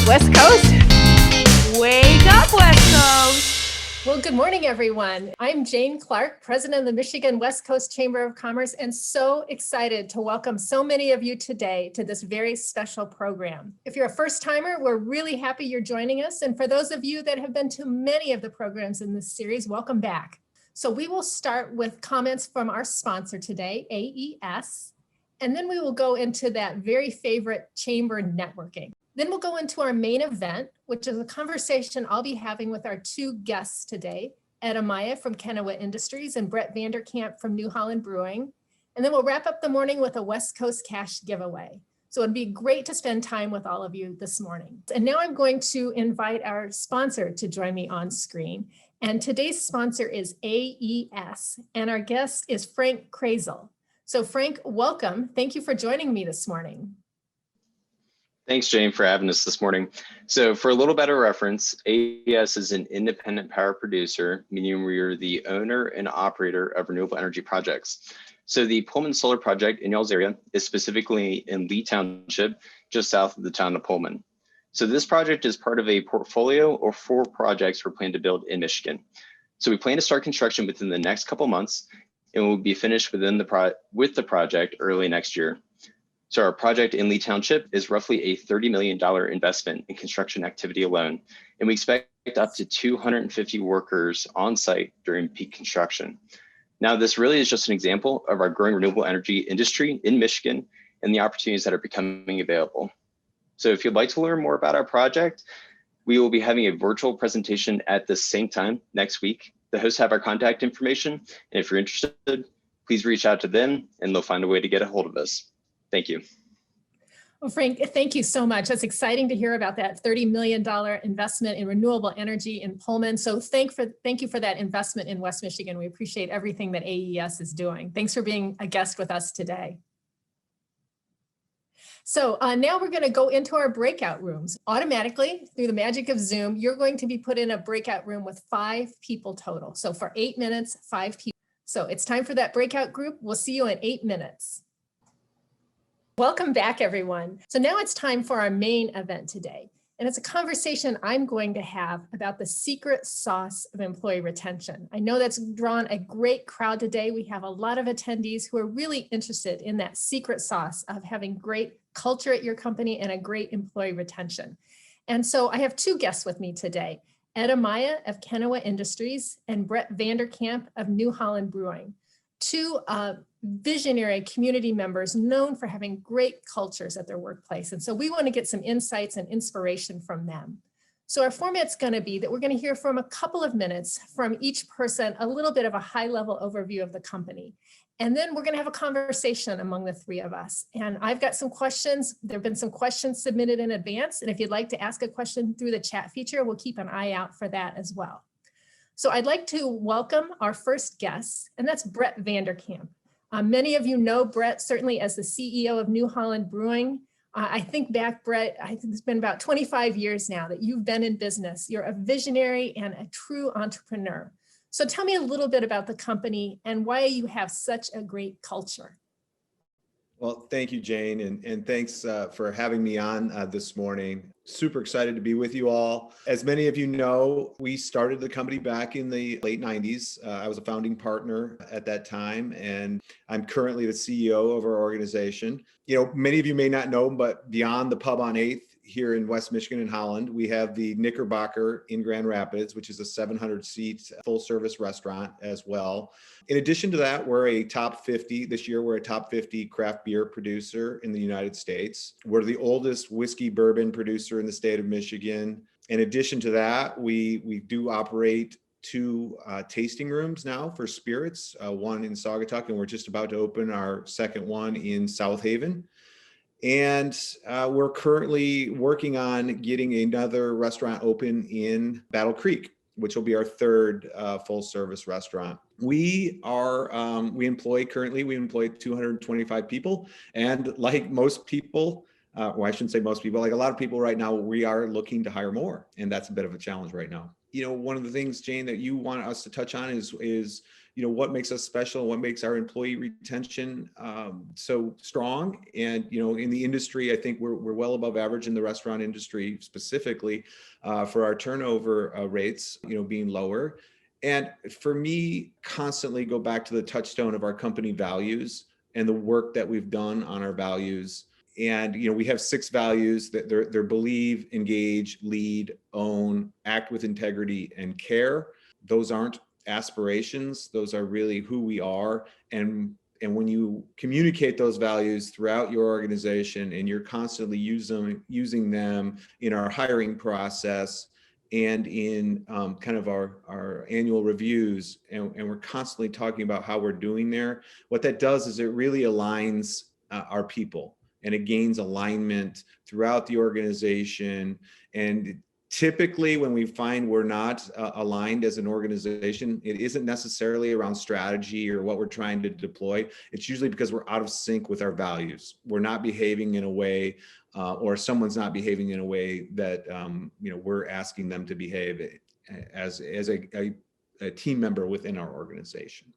West Coast. Wake up, West Coast. Well, good morning, everyone. I'm Jane Clark, president of the Michigan West Coast Chamber of Commerce, and so excited to welcome so many of you today to this very special program. If you're a first timer, we're really happy you're joining us. And for those of you that have been to many of the programs in this series, welcome back. So we will start with comments from our sponsor today, AES, and then we will go into that very favorite chamber networking. Then we'll go into our main event, which is a conversation I'll be having with our two guests today, Ed Amaya from Kenowa Industries and Brett VanderKamp from New Holland Brewing. And then we'll wrap up the morning with a West Coast cash giveaway. So it'd be great to spend time with all of you this morning. And now I'm going to invite our sponsor to join me on screen. And today's sponsor is AES, and our guest is Frank Krazel. So Frank, welcome. Thank you for joining me this morning. Thanks, Jane, for having us this morning. So for a little better reference, AES is an independent power producer, meaning we are the owner and operator of renewable energy projects. So the Pullman solar project in y'all's area is specifically in Lee Township, just south of the town of Pullman. So this project is part of a portfolio of 4 projects we're planning to build in Michigan. So we plan to start construction within the next couple months, and we'll be finished with the project early next year. So our project in Lee Township is roughly a $30 million investment in construction activity alone, and we expect up to 250 workers on site during peak construction. Now, this really is just an example of our growing renewable energy industry in Michigan and the opportunities that are becoming available. So if you'd like to learn more about our project, we will be having a virtual presentation at the same time next week. The hosts have our contact information, and if you're interested, please reach out to them and they'll find a way to get a hold of us. Thank you. Well, Frank, thank you so much. That's exciting to hear about that $30 million investment in renewable energy in Pullman. So thank you for that investment in West Michigan. We appreciate everything that AES is doing. Thanks for being a guest with us today. So now we're going to go into our breakout rooms. Automatically, through the magic of Zoom, you're going to be put in a breakout room with 5 people total. So for 8 minutes, 5 people. So it's time for that breakout group. We'll see you in 8 minutes. Welcome back, everyone. So now it's time for our main event today. And it's a conversation I'm going to have about the secret sauce of employee retention. I know that's drawn a great crowd today. We have a lot of attendees who are really interested in that secret sauce of having great culture at your company and a great employee retention. And so I have 2 guests with me today, Ed Amaya of Kenowa Industries and Brett VanderKamp of New Holland Brewing. 2 visionary community members known for having great cultures at their workplace. And so we want to get some insights and inspiration from them. So our format's going to be that we're going to hear from a couple of minutes from each person, a little bit of a high-level overview of the company. And then we're going to have a conversation among the 3 of us. And I've got some questions. There have been some questions submitted in advance. And if you'd like to ask a question through the chat feature, we'll keep an eye out for that as well. So I'd like to welcome our first guest, and that's Brett VanderKamp. Many of you know Brett certainly as the CEO of New Holland Brewing. I think back, Brett, I think it's been about 25 years now that you've been in business. You're a visionary and a true entrepreneur. So tell me a little bit about the company and why you have such a great culture. Well, thank you, Jane, and thanks for having me on this morning. Super excited to be with you all. As many of you know, we started the company back in the late 90s. I was a founding partner at that time, and I'm currently the CEO of our organization. You know, many of you may not know, but beyond the pub on 8th here in West Michigan and Holland, we have the Knickerbocker in Grand Rapids, which is a 700-seat full-service restaurant as well. In addition to that, we're a top 50, this year we're a top 50 craft beer producer in the United States. We're the oldest whiskey bourbon producer in the state of Michigan. In addition to that, we do operate 2 tasting rooms now for spirits, one in Saugatuck, and we're just about to open our second one in South Haven. And we're currently working on getting another restaurant open in Battle Creek, which will be our 3rd full service restaurant. We employ 225 people. And like most people, Well, I shouldn't say most people, like a lot of people right now, we are looking to hire more, and that's a bit of a challenge right now. One of the things, Jane, that you want us to touch on is what makes us special, what makes our employee retention so strong. And, in the industry, I think we're well above average in the restaurant industry, specifically for our turnover rates, being lower. And for me, constantly go back to the touchstone of our company values and the work that we've done on our values. And we have 6 values that they're believe, engage, lead, own, act with integrity, and care. Those aren't aspirations; those are really who we are. And when you communicate those values throughout your organization, and you're constantly using them in our hiring process and in kind of our annual reviews, and we're constantly talking about how we're doing there, what that does is it really aligns our people. And it gains alignment throughout the organization. And typically when we find we're not aligned as an organization, it isn't necessarily around strategy or what we're trying to deploy. It's usually because we're out of sync with our values. We're not behaving in a way, or someone's not behaving in a way that we're asking them to behave as a team member within our organization.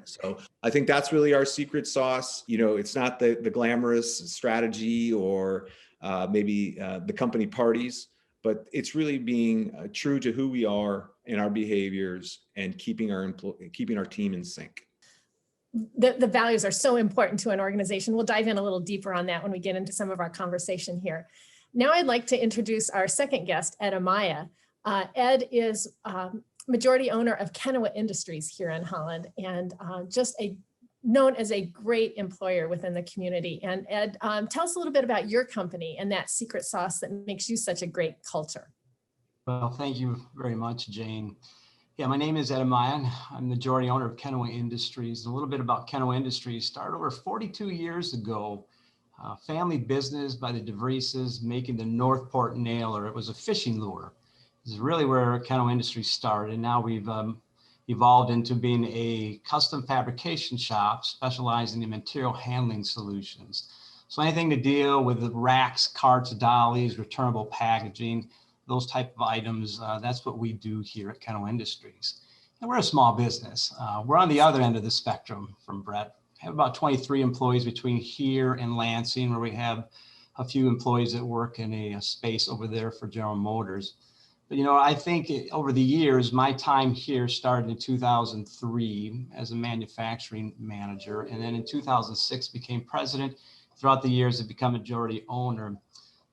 So I think that's really our secret sauce. It's not the glamorous strategy or maybe the company parties, but it's really being true to who we are and our behaviors and keeping our team in sync. The values are so important to an organization. We'll dive in a little deeper on that when we get into some of our conversation here. Now I'd like to introduce our second guest, Ed Amaya. Ed is majority owner of Kenowa Industries here in Holland, and just known as a great employer within the community. And Ed, tell us a little bit about your company and that secret sauce that makes you such a great culture. Well, thank you very much, Jane. Yeah, my name is Ed Amaya. I'm the majority owner of Kenowa Industries. And a little bit about Kenowa Industries. Started over 42 years ago. Family business by the DeVrieses, making the Northport nailer. It was a fishing lure. This is really where Kenowa Industries started. And now we've evolved into being a custom fabrication shop specializing in material handling solutions. So anything to deal with the racks, carts, dollies, returnable packaging, those type of items, that's what we do here at Kenowa Industries. And we're a small business. We're on the other end of the spectrum from Brett. We have about 23 employees between here and Lansing, where we have a few employees that work in a space over there for General Motors. But, I think over the years, my time here started in 2003 as a manufacturing manager. And then in 2006, became president. Throughout the years, I've become majority owner.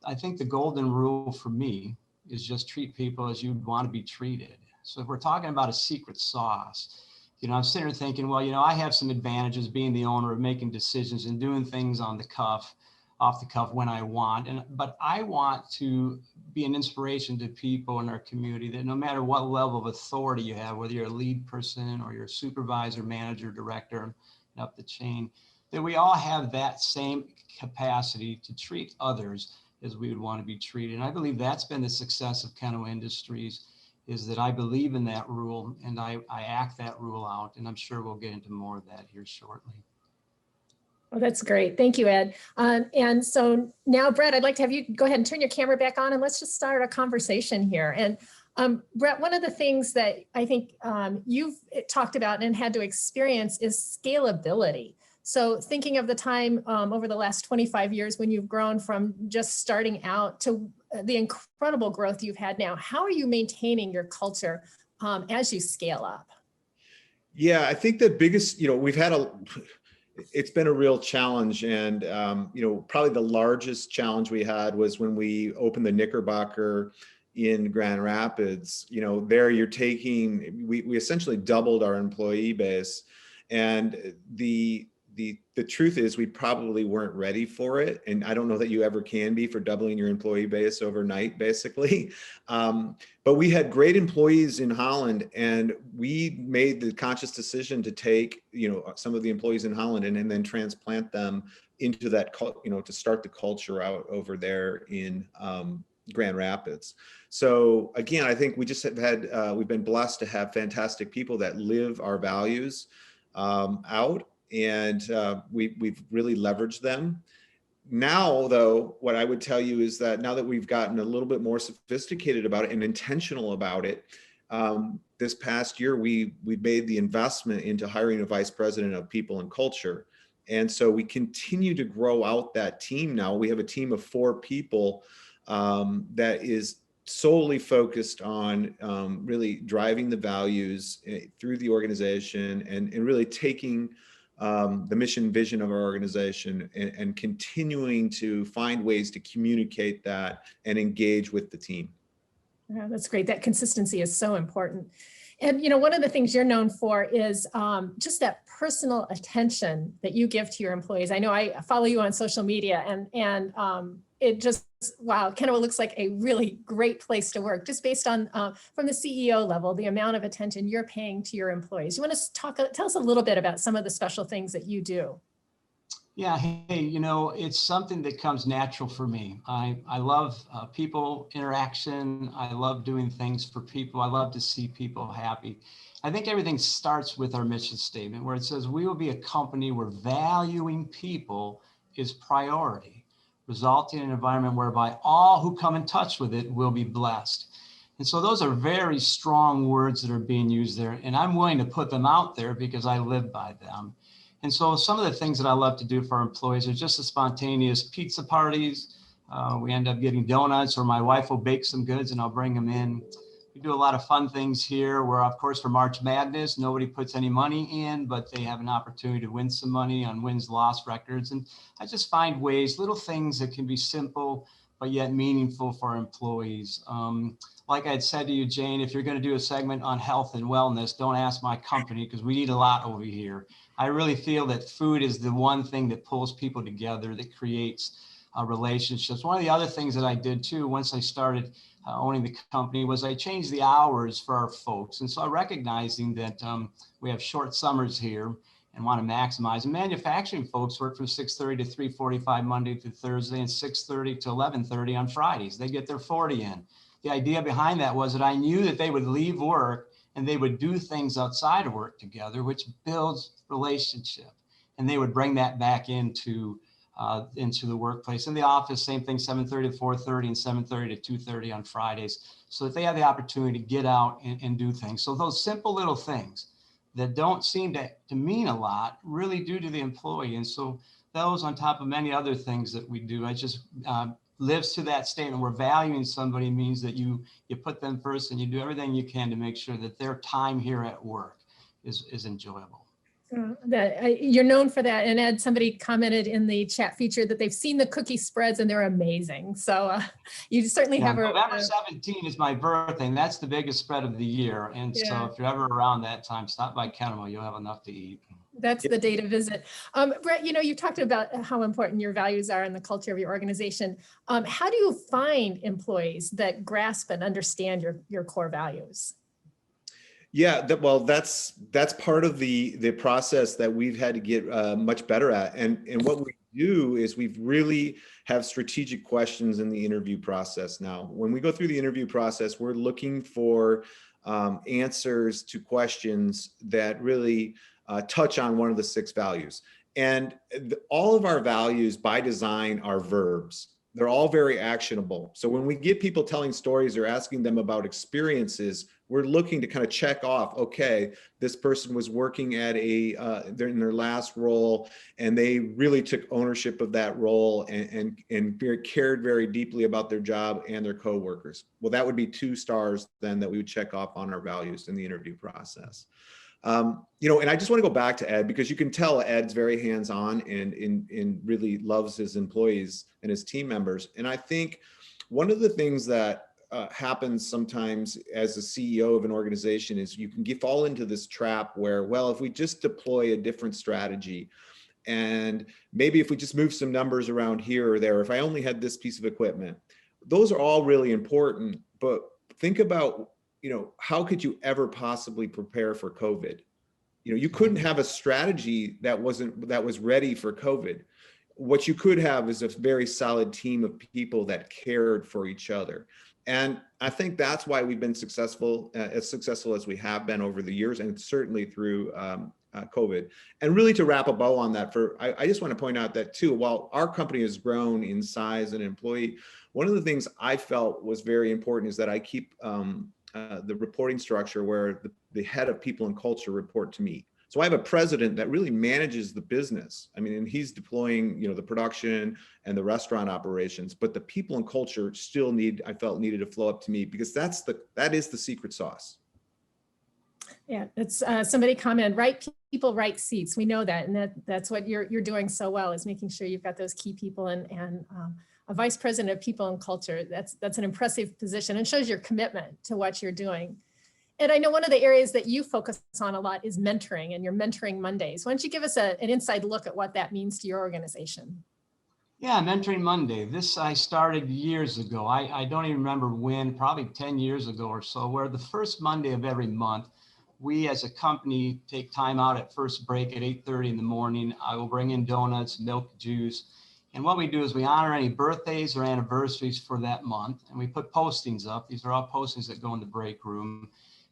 I think the golden rule for me is just treat people as you'd want to be treated. So if we're talking about a secret sauce, I'm sitting here thinking, well, I have some advantages being the owner of making decisions and doing things off the cuff when I want. But I want to be an inspiration to people in our community that no matter what level of authority you have, whether you're a lead person or you're a supervisor, manager, director, and up the chain, that we all have that same capacity to treat others as we would want to be treated. And I believe that's been the success of Kenowa Industries, is that I believe in that rule and I act that rule out. And I'm sure we'll get into more of that here shortly. Well, that's great. Thank you, Ed. And so now, Brett, I'd like to have you go ahead and turn your camera back on and let's just start a conversation here. And Brett, one of the things that I think you've talked about and had to experience is scalability. So thinking of the time over the last 25 years when you've grown from just starting out to the incredible growth you've had now, how are you maintaining your culture as you scale up? Yeah, I think the biggest, it's been a real challenge. And, probably the largest challenge we had was when we opened the Knickerbocker in Grand Rapids. There you're taking, we essentially doubled our employee base. And the truth is we probably weren't ready for it. And I don't know that you ever can be for doubling your employee base overnight, basically. But we had great employees in Holland, and we made the conscious decision to take, some of the employees in Holland and then transplant them into that, to start the culture out over there in Grand Rapids. So again, I think we just have had, we've been blessed to have fantastic people that live our values out. And we've really leveraged them. Now, though, what I would tell you is that now that we've gotten a little bit more sophisticated about it and intentional about it, this past year, we made the investment into hiring a vice president of people and culture. And so we continue to grow out that team now. We have a team of 4 people that is solely focused on really driving the values through the organization and really taking the mission vision of our organization and continuing to find ways to communicate that and engage with the team. Yeah, that's great. That consistency is so important. And, one of the things you're known for is just that personal attention that you give to your employees. I know I follow you on social media and it just, wow, Kenowa looks like a really great place to work, just based on from the CEO level, the amount of attention you're paying to your employees. You want to tell us a little bit about some of the special things that you do? Yeah, hey, it's something that comes natural for me. I love people interaction. I love doing things for people. I love to see people happy. I think everything starts with our mission statement, where it says we will be a company where valuing people is priority, resulting in an environment whereby all who come in touch with it will be blessed. And so those are very strong words that are being used there, and I'm willing to put them out there because I live by them. And so some of the things that I love to do for our employees are just the spontaneous pizza parties. We end up getting donuts, or my wife will bake some goods and I'll bring them in. We do a lot of fun things here where, of course, for March Madness, nobody puts any money in, but they have an opportunity to win some money on wins-loss records. And I just find ways, little things that can be simple, but yet meaningful for our employees. Like I had said to you, Jane, if you're going to do a segment on health and wellness, don't ask my company because we eat a lot over here. I really feel that food is the one thing that pulls people together, that creates relationships. One of the other things that I did too, once I started owning the company, was I changed the hours for our folks. And so recognizing that we have short summers here and want to maximize. And manufacturing folks work from 6:30 to 3:45 Monday through Thursday and 6:30 to 11:30 on Fridays. They get their 40 in. The idea behind that was that I knew that they would leave work and they would do things outside of work together, which builds relationship. And they would bring that back into the workplace. In the office, same thing, 7:30 to 4:30 and 7:30 to 2:30 on Fridays, so that they have the opportunity to get out and do things. So those simple little things that don't seem to mean a lot really do to the employee. And so those, on top of many other things that we do, I just lives to that statement where valuing somebody means that you put them first and you do everything you can to make sure that their time here at work is enjoyable. You're known for that. And Ed, somebody commented in the chat feature that they've seen the cookie spreads and they're amazing. So you certainly have November 17 is my birthday, and that's the biggest spread of the year. And so if you're ever around that time, stop by Kenowa, you'll have enough to eat. That's the day to visit. Brett, you talked about how important your values are in the culture of your organization. How do you find employees that grasp and understand your core values? Yeah, well, that's part of the process that we've had to get much better at. And what we do is we've really have strategic questions in the interview process now. When we go through the interview process, we're looking for answers to questions that really touch on one of the 6 values. And all of our values by design are verbs. They're all very actionable. So when we get people telling stories or asking them about experiences, we're looking to kind of check off, okay, this person was working at in their last role, and they really took ownership of that role and cared very deeply about their job and their coworkers. Well, that would be 2 stars then that we would check off on our values in the interview process. And I just want to go back to Ed, because you can tell Ed's very hands-on and really loves his employees and his team members. And I think one of the things that happens sometimes as a CEO of an organization is you can fall into this trap where, well, if we just deploy a different strategy, and maybe if we just move some numbers around here or there, if I only had this piece of equipment, those are all really important. But think about, how could you ever possibly prepare for COVID? You couldn't have a strategy that was ready for COVID. What you could have is a very solid team of people that cared for each other. And I think that's why we've been successful as we have been over the years, and certainly through COVID. And really to wrap a bow on that, I just want to point out that too, while our company has grown in size and employee, one of the things I felt was very important is that I keep the reporting structure where the head of people and culture report to me. So I have a president that really manages the business. I mean, and he's deploying, the production and the restaurant operations, but the people and culture still I felt needed to flow up to me, because that is the secret sauce. Yeah, it's somebody commented, right people, right seats. We know that, and that's what you're doing so well, is making sure you've got those key people and a vice president of people and culture. That's an impressive position and shows your commitment to what you're doing. And I know one of the areas that you focus on a lot is mentoring, and your Mentoring Mondays. Why don't you give us an inside look at what that means to your organization? Yeah, Mentoring Monday. This I started years ago. I don't even remember when, probably 10 years ago or so, where the first Monday of every month, we as a company take time out at first break at 8:30 in the morning. I will bring in donuts, milk, juice. And what we do is we honor any birthdays or anniversaries for that month. And we put postings up. These are all postings that go in the break room.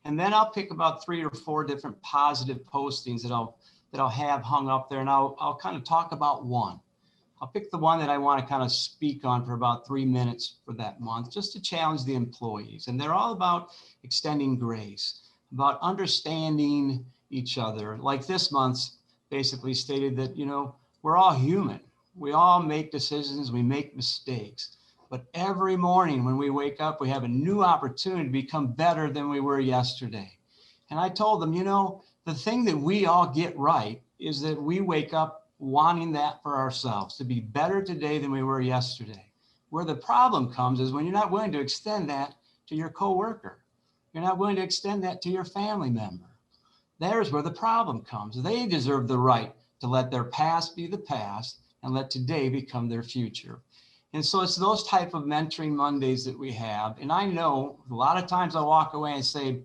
And then I'll pick about 3 or 4 different positive postings that I'll have hung up there. And I'll kind of talk about one. I'll pick the one that I want to kind of speak on for about 3 minutes for that month, just to challenge the employees. And they're all about extending grace, about understanding each other. Like this month's basically stated that, we're all human. We all make decisions, we make mistakes. But every morning when we wake up, we have a new opportunity to become better than we were yesterday. And I told them, the thing that we all get right is that we wake up wanting that for ourselves, to be better today than we were yesterday. Where the problem comes is when you're not willing to extend that to your coworker. You're not willing to extend that to your family member. There's where the problem comes. They deserve the right to let their past be the past and let today become their future. And so it's those type of Mentoring Mondays that we have. And I know a lot of times I walk away and say,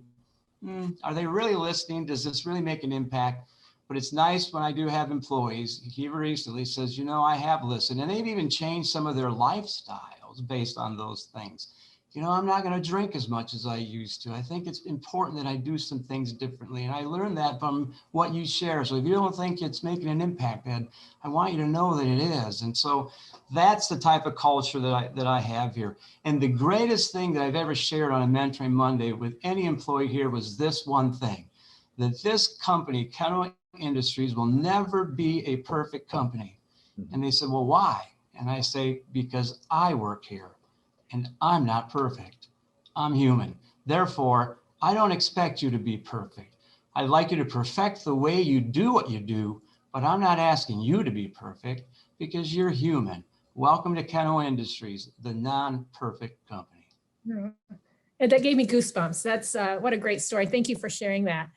are they really listening? Does this really make an impact? But it's nice when I do have employees. He recently says, I have listened. And they've even changed some of their lifestyles based on those things. I'm not going to drink as much as I used to. I think it's important that I do some things differently. And I learned that from what you share. So if you don't think it's making an impact, Ed, I want you to know that it is. And so that's the type of culture that I have here. And the greatest thing that I've ever shared on a Mentoring Monday with any employee here was this one thing, that this company, Kenowa Industries, will never be a perfect company. And they said, well, why? And I say, because I work here. And I'm not perfect. I'm human. Therefore, I don't expect you to be perfect. I'd like you to perfect the way you do what you do, but I'm not asking you to be perfect because you're human. Welcome to Kenowa Industries, the non-perfect company. And that gave me goosebumps. That's what a great story. Thank you for sharing that.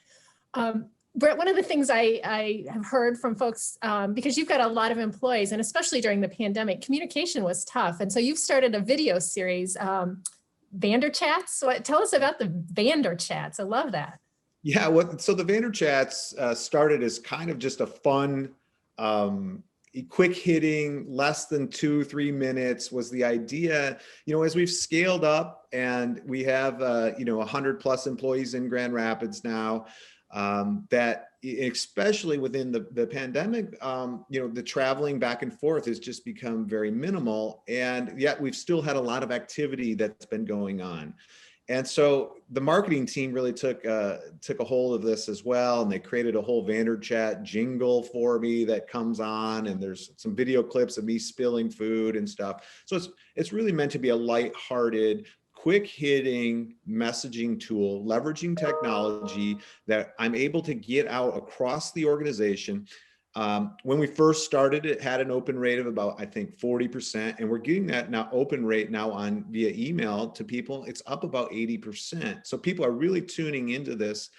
Brett, one of the things I have heard from folks, because you've got a lot of employees, and especially during the pandemic, communication was tough. And so you've started a video series, VanderChats. So tell us about the VanderChats. I love that. Yeah, so the VanderChats started as kind of just a fun, quick hitting, less than 2-3 minutes was the idea. As we've scaled up and we have 100+ employees in Grand Rapids now, that especially within the pandemic, the traveling back and forth has just become very minimal, and yet we've still had a lot of activity that's been going on. And so the marketing team really took a hold of this as well, and they created a whole VanderChat jingle for me that comes on, and there's some video clips of me spilling food and stuff. So it's really meant to be a lighthearted, quick hitting messaging tool, leveraging technology that I'm able to get out across the organization. When we first started, it had an open rate of about, I think, 40%. And we're getting that now open rate now on via email to people. It's up about 80%. So people are really tuning into this.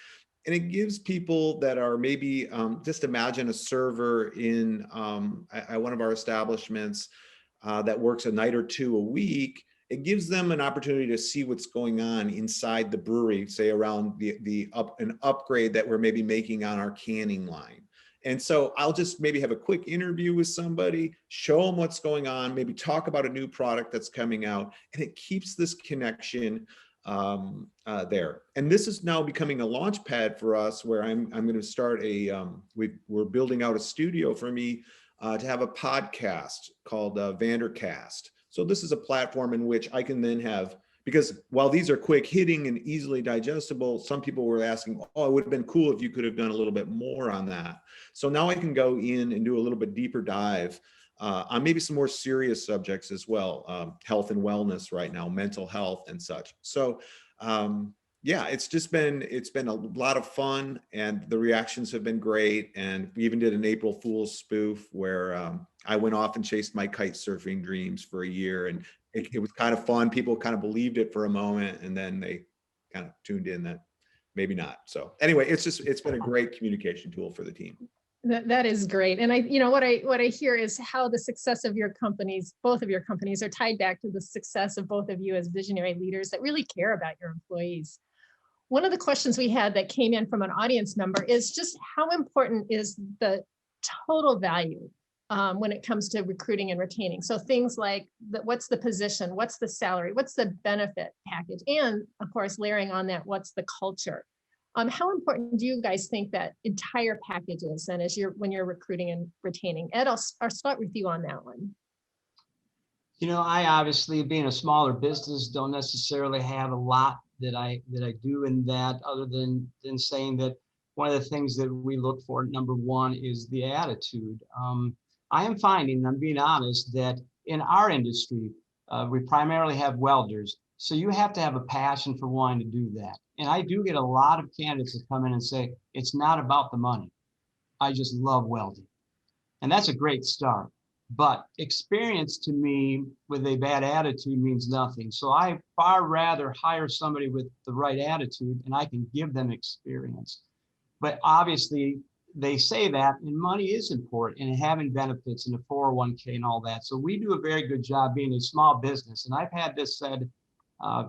And it gives people that are maybe, just imagine a server in at one of our establishments that works a night or two a week. It gives them an opportunity to see what's going on inside the brewery, say around an upgrade that we're maybe making on our canning line. And so I'll just maybe have a quick interview with somebody, show them what's going on, maybe talk about a new product that's coming out, and it keeps this connection there. And this is now becoming a launch pad for us, where I'm going to start we're building out a studio for me to have a podcast called VanderKast. So this is a platform in which I can then have, because while these are quick hitting and easily digestible, some people were asking, oh, it would have been cool if you could have done a little bit more on that. So now I can go in and do a little bit deeper dive on maybe some more serious subjects as well, health and wellness right now, mental health and such. So yeah, it's been a lot of fun, and the reactions have been great. And we even did an April Fool's spoof where I went off and chased my kite surfing dreams for a year, and it was kind of fun. People kind of believed it for a moment, and then they kind of tuned in that maybe not. So anyway, it's been a great communication tool for the team. That is great. And what I hear is how the success of your companies, both of your companies, are tied back to the success of both of you as visionary leaders that really care about your employees. One of the questions we had that came in from an audience member is just how important is the total value when it comes to recruiting and retaining? So things like what's the position, what's the salary, what's the benefit package, and of course, layering on that, what's the culture? How important do you guys think that entire package is? And when you're recruiting and retaining? Ed, I'll start with you on that one. I obviously, being a smaller business, don't necessarily have a lot that I do in that, other than saying that one of the things that we look for, number one, is the attitude. I am finding, I'm being honest, that in our industry, we primarily have welders. So you have to have a passion for wanting to do that. And I do get a lot of candidates that come in and say, it's not about the money. I just love welding. And that's a great start. But experience to me with a bad attitude means nothing. So I far rather hire somebody with the right attitude, and I can give them experience. But obviously, they say that, and money is important, and having benefits and a 401k and all that. So we do a very good job being a small business. And I've had this said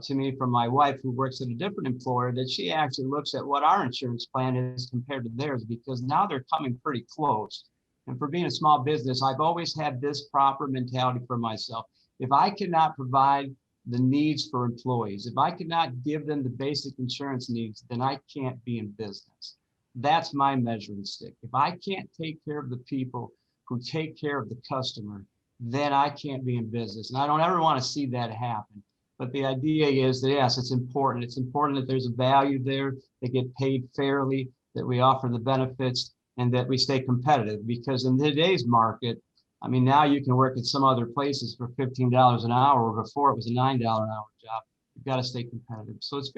to me from my wife, who works at a different employer, that she actually looks at what our insurance plan is compared to theirs, because now they're coming pretty close. And for being a small business, I've always had this proper mentality for myself. If I cannot provide the needs for employees, if I cannot give them the basic insurance needs, then I can't be in business. That's my measuring stick. If I can't take care of the people who take care of the customer, then I can't be in business. And I don't ever want to see that happen. But the idea is that, yes, it's important. It's important that there's a value there, they get paid fairly, that we offer the benefits, and that we stay competitive. Because in today's market, I mean, now you can work at some other places for $15 an hour, or before it was a $9 an hour job. You've got to stay competitive. So it's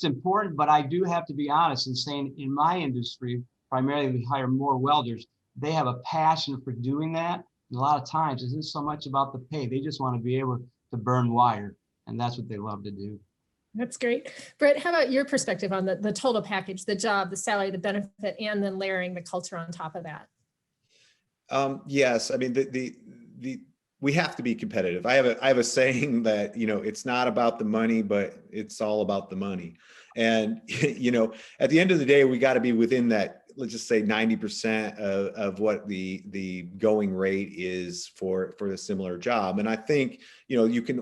important, but I do have to be honest in saying, in my industry, primarily we hire more welders. They have a passion for doing that. And a lot of times it isn't so much about the pay. They just want to be able to burn wire. And that's what they love to do. That's great. Brett, how about your perspective on the total package, the job, the salary, the benefit, and then layering the culture on top of that? Yes, I mean, we have to be competitive. I have a saying that, it's not about the money, but it's all about the money. And, at the end of the day, we got to be within that, let's just say 90% of what the going rate is for a similar job. And I think, you can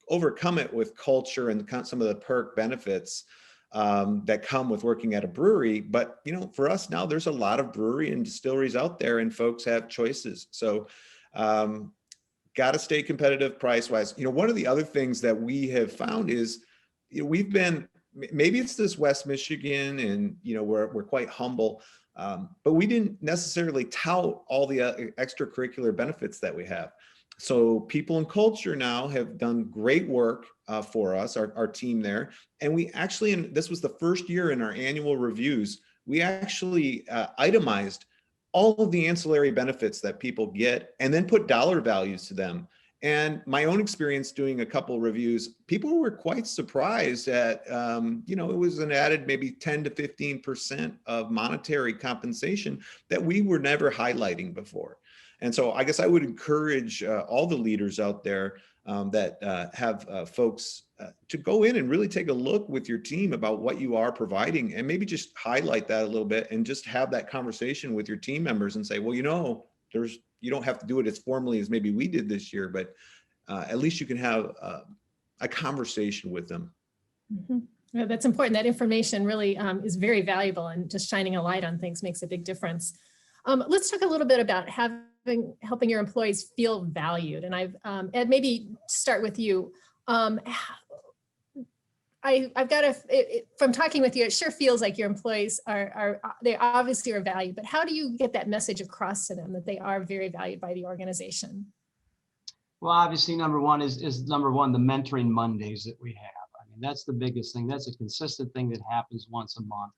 overcome it with culture and some of the perk benefits that come with working at a brewery. But, for us now, there's a lot of brewery and distilleries out there, and folks have choices. So got to stay competitive price wise. One of the other things that we have found is, we've been, maybe it's this West Michigan, and, we're quite humble, but we didn't necessarily tout all the extracurricular benefits that we have. So people and culture now have done great work for us, our team there. And we actually, and this was the first year in our annual reviews, we actually itemized all of the ancillary benefits that people get, and then put dollar values to them. And my own experience doing a couple reviews, people were quite surprised at, it was an added maybe 10 to 15% of monetary compensation that we were never highlighting before. And so I guess I would encourage all the leaders out there that have folks to go in and really take a look with your team about what you are providing, and maybe just highlight that a little bit, and just have that conversation with your team members and say, well, you don't have to do it as formally as maybe we did this year, but at least you can have a conversation with them Mhm. Yeah, that's important. That information really is very valuable, and just shining a light on things makes a big difference. Let's talk a little bit about helping your employees feel valued. And Ed, maybe start with you. I've got from talking with you, it sure feels like your employees they obviously are valued, but how do you get that message across to them that they are very valued by the organization? Well, obviously, number one is the mentoring Mondays that we have. I mean, that's the biggest thing. That's a consistent thing that happens once a month.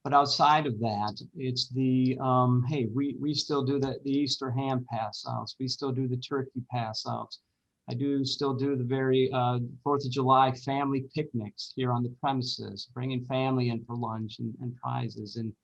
But outside of that, it's the, hey, we still do the Easter ham pass outs. We still do the turkey pass outs. I still do the very 4th of July family picnics here on the premises, bringing family in for lunch and prizes, and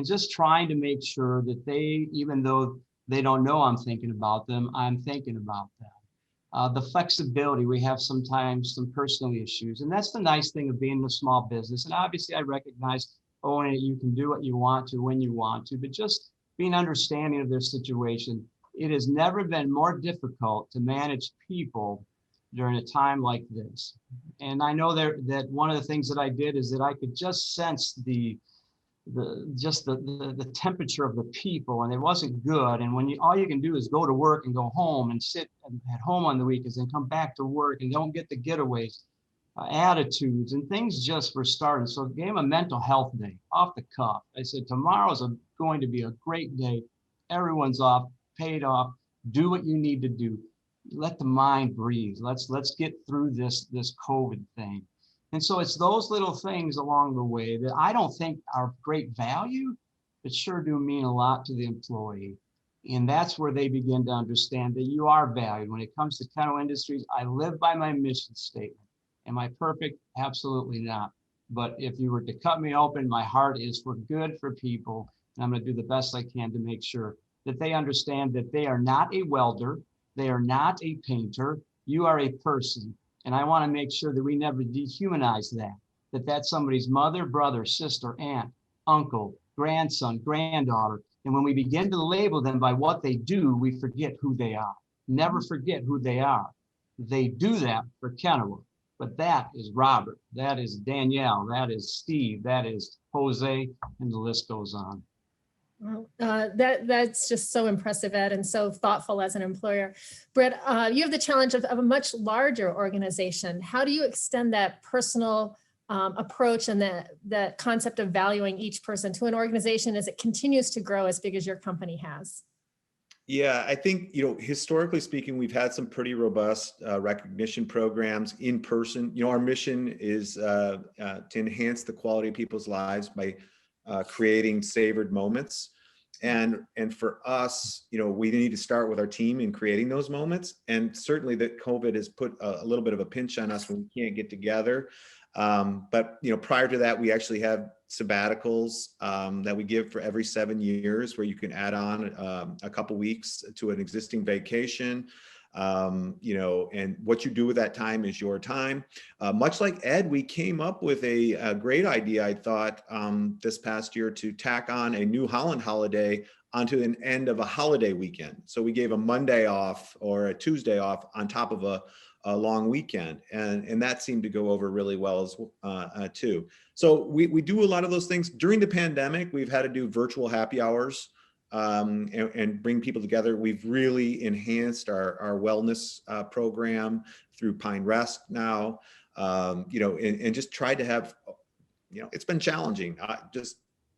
just trying to make sure that they, even though they don't know I'm thinking about them, I'm thinking about them. The flexibility, we have sometimes some personal issues, and that's the nice thing of being a small business. And obviously I recognize, you can do what you want to when you want to, but just being understanding of their situation. It has never been more difficult to manage people during a time like this. And I know that one of the things that I did is that I could just sense the temperature of the people, and it wasn't good. And when all you can do is go to work and go home and sit at home on the weekends and come back to work and don't get the getaways, attitudes and things just were starting. So I gave them a mental health day off the cuff. I said, tomorrow's going to be a great day. Everyone's off, paid off. Do what you need to do. Let the mind breathe. Let's get through this COVID thing. And so it's those little things along the way that I don't think are great value, but sure do mean a lot to the employee. And that's where they begin to understand that you are valued. When it comes to Kenowa Industries, I live by my mission statement. Am I perfect? Absolutely not. But if you were to cut me open, my heart is for good for people. And I'm going to do the best I can to make sure that they understand that they are not a welder. They are not a painter. You are a person. And I want to make sure that we never dehumanize that that's somebody's mother, brother, sister, aunt, uncle, grandson, granddaughter. And when we begin to label them by what they do, we forget who they are. Never forget who they are. They do that for Kenowa, but that is Robert, that is Danielle, that is Steve, that is Jose, and the list goes on. Well, that's just so impressive, Ed, and so thoughtful as an employer. Brett, you have the challenge of a much larger organization. How do you extend that personal approach and that concept of valuing each person to an organization as it continues to grow as big as your company has? Yeah, I think, historically speaking, we've had some pretty robust recognition programs in person. Our mission is to enhance the quality of people's lives by creating savored moments. And for us, we need to start with our team in creating those moments. And certainly that COVID has put a little bit of a pinch on us when we can't get together. But prior to that, we actually have sabbaticals that we give for every 7 years, where you can add on a couple weeks to an existing vacation. And what you do with that time is your time. Much like Ed, we came up with a great idea, I thought, this past year, to tack on a New Holland holiday onto an end of a holiday weekend. So we gave a Monday off or a Tuesday off on top of a long weekend, and that seemed to go over really well as too. So we do a lot of those things. During the pandemic, we've had to do virtual happy hours and bring people together. We've really enhanced our wellness program through Pine Rest now, and just tried to have, it's been challenging.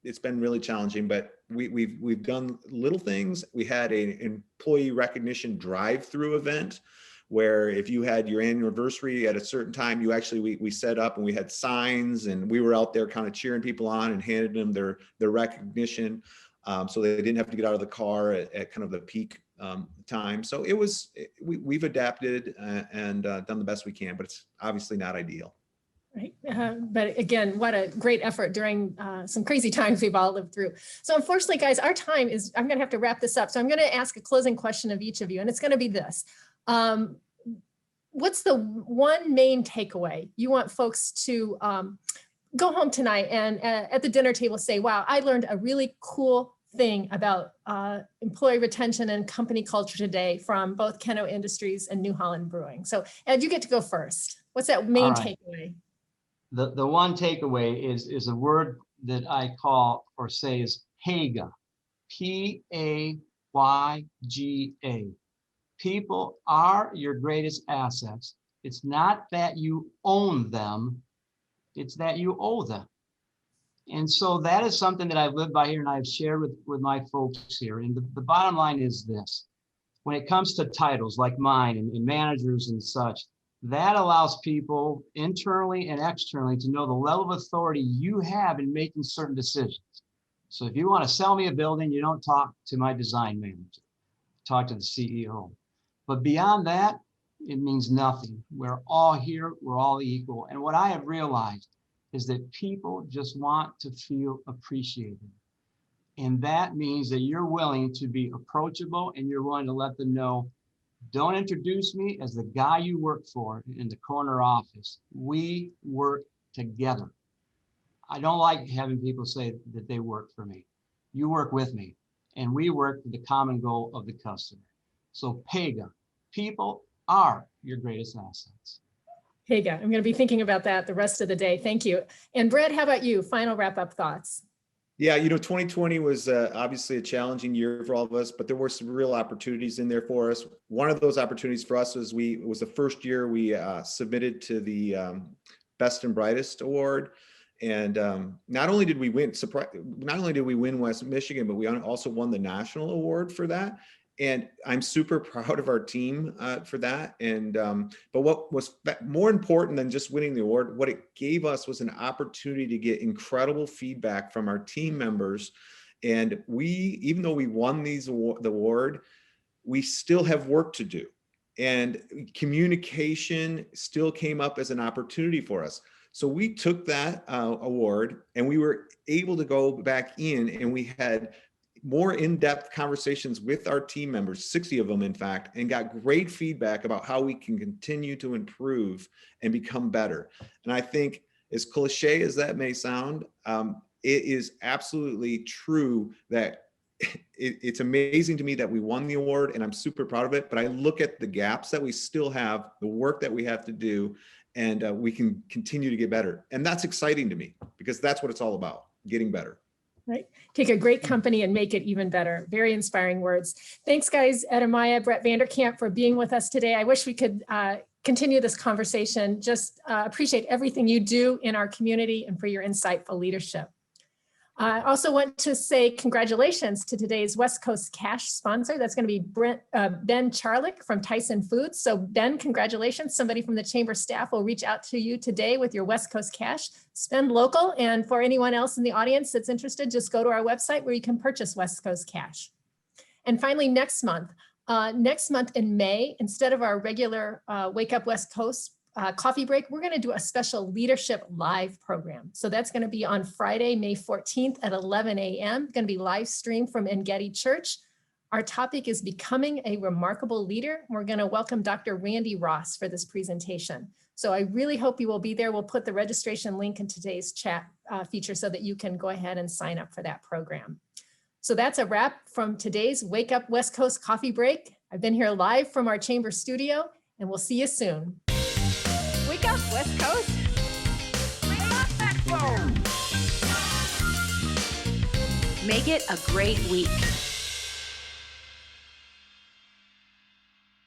It's been really challenging, but we've done little things. We had an employee recognition drive-through event, where if you had your anniversary at a certain time, we set up and we had signs, and we were out there kind of cheering people on and handed them their recognition. So they didn't have to get out of the car at kind of the peak time. So we've adapted and done the best we can, but it's obviously not ideal. Right. But again, what a great effort during some crazy times we've all lived through. So unfortunately, guys, our time is, I'm going to have to wrap this up. So I'm going to ask a closing question of each of you, and it's going to be this. What's the one main takeaway you want folks to go home tonight and at the dinner table say, wow, I learned a really cool thing about employee retention and company culture today from both Kenowa Industries and New Holland Brewing? So Ed, you get to go first. What's that main takeaway? the one takeaway is a word that I call or say is Payga, P-A-Y-G-A. People are your greatest assets. It's not that you own them, it's that you owe them. And so that is something that I've lived by here and I've shared with my folks here. And the bottom line is this: when it comes to titles like mine and managers and such, that allows people internally and externally to know the level of authority you have in making certain decisions. So if you want to sell me a building, you don't talk to my design manager, talk to the CEO. But beyond that, it means nothing. We're all here, we're all equal. And what I have realized is that people just want to feel appreciated. And that means that you're willing to be approachable and you're willing to let them know, don't introduce me as the guy you work for in the corner office. We work together. I don't like having people say that they work for me. You work with me, and we work for the common goal of the customer. So Payga, people are your greatest assets. Payga, I'm going to be thinking about that the rest of the day. Thank you. And Brett, how about you? Final wrap-up thoughts. Yeah, 2020 was obviously a challenging year for all of us, but there were some real opportunities in there for us. One of those opportunities for us was the first year we submitted to the Best and Brightest Award. And not only did we win West Michigan, but we also won the national award for that. And I'm super proud of our team for that. And but what was more important than just winning the award, what it gave us was an opportunity to get incredible feedback from our team members. And even though we won the award, we still have work to do. And communication still came up as an opportunity for us. So we took that award and we were able to go back in and we had more in-depth conversations with our team members, 60 of them, in fact, and got great feedback about how we can continue to improve and become better. And I think, as cliche as that may sound, it is absolutely true that it's amazing to me that we won the award and I'm super proud of it, but I look at the gaps that we still have, the work that we have to do, and we can continue to get better. And that's exciting to me because that's what it's all about, getting better. Right. Take a great company and make it even better. Very inspiring words. Thanks, guys. Ed Amaya, Brett VanderKamp, for being with us today. I wish we could continue this conversation. Just appreciate everything you do in our community and for your insightful leadership. I also want to say congratulations to today's West Coast Cash sponsor. That's going to be Ben Charlick from Tyson Foods. So Ben, congratulations. Somebody from the chamber staff will reach out to you today with your West Coast Cash. Spend local. And for anyone else in the audience that's interested, just go to our website where you can purchase West Coast Cash. And finally, next month in May, instead of our regular Wake Up West Coast coffee break, we're going to do a special leadership live program. So that's going to be on Friday, May 14th at 11 a.m. Going to be live streamed from Engedi Church. Our topic is becoming a remarkable leader. We're going to welcome Dr. Randy Ross for this presentation. So I really hope you will be there. We'll put the registration link in today's chat feature so that you can go ahead and sign up for that program. So that's a wrap from today's Wake Up West Coast coffee break. I've been here live from our chamber studio, and we'll see you soon. Wake up, West Coast. Wake up, West Coast. Make it a great week.